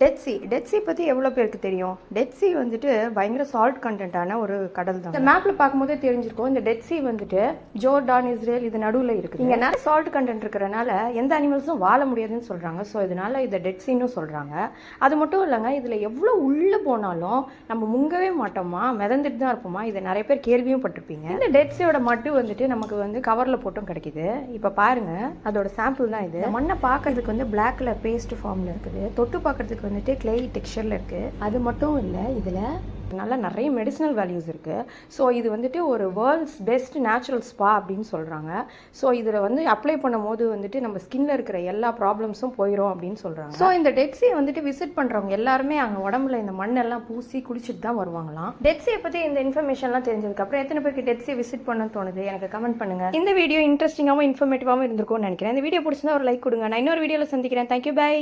Dead C பற்றி எவ்வளோ பேருக்கு தெரியும்? டெட் சி வந்துட்டு பயங்கர சால்ட் கண்டென்ட்டான ஒரு கடல் தான். இந்த மேப்பில் பார்க்கும்போதே தெரிஞ்சிருக்கும். இந்த டெட் சி வந்துட்டு ஜோர்டான், இஸ்ரேல் இது நடுவில் இருக்குது. இங்கே நிறைய சால்ட் கண்டென்ட் இருக்கிறனால எந்த அனிமல்ஸும் வாழ முடியாதுன்னு சொல்கிறாங்க. ஸோ இதனால இதை டெட் சின்னு சொல்கிறாங்க. அது மட்டும் இல்லைங்க, இதில் எவ்வளோ உள்ளே போனாலும் நம்ம முங்கவே மாட்டோமா, மிதந்துட்டு தான் இருப்போமா, இதை நிறைய பேர் கேள்வியும் பட்டிருப்பீங்க. இந்த டெட் சியோட மட்டு வந்துட்டு நமக்கு வந்து கவரில் போட்டும் கிடைக்குது. இப்போ பாருங்கள், அதோட சாம்பிள் தான் இது. மண்ணை பார்க்கறதுக்கு வந்து பிளாக் கலர் பேஸ்ட் ஃபார்மில் இருக்குது. தொட்டு பார்க்கறதுக்கு வந்துட்டு கிளே டெக்ஸ்சரில் இருக்குது. அது மட்டும் இல்லை, இதில் நல்லா நிறைய மெடிசினல் வேல்யூஸ் இருக்குது. ஸோ இது வந்துட்டு ஒரு வேர்ல்ட்ஸ் பெஸ்ட் நேச்சுரல் ஸ்பா அப்படின்னு சொல்கிறாங்க. ஸோ இதில் வந்து அப்ளை பண்ணும் போது வந்துட்டு நம்ம ஸ்கின்ல இருக்கிற எல்லா ப்ராப்ளம்ஸும் போயிடும் அப்படின்னு சொல்கிறாங்க. ஸோ இந்த டெட் சீயை வந்துட்டு விசிட் பண்ணுறவங்க எல்லாருமே அங்கே உடம்புல இந்த மண்ணெல்லாம் பூசி குளிச்சுட்டு தான் வருவாங்களாம். டெட் சீயை பற்றி இந்த இன்ஃபர்மேஷன்லாம் தெரிஞ்சதுக்கப்புறம் எத்தனை பேருக்கு டெட் சீ விசிட் பண்ண தோணுது எனக்கு கமெண்ட் பண்ணுங்கள். இந்த வீடியோ இன்ட்ரெஸ்டிங்காகவும் இன்ஃபர்மேட்டிவாகவும் இருந்திருக்கும்னு நினைக்கிறேன். இந்த வீடியோ பிடிச்சிருந்தா ஒரு லைக் கொடுங்க. நான் இன்னொரு வீடியோவில் சந்திக்கிறேன். Thank you, by.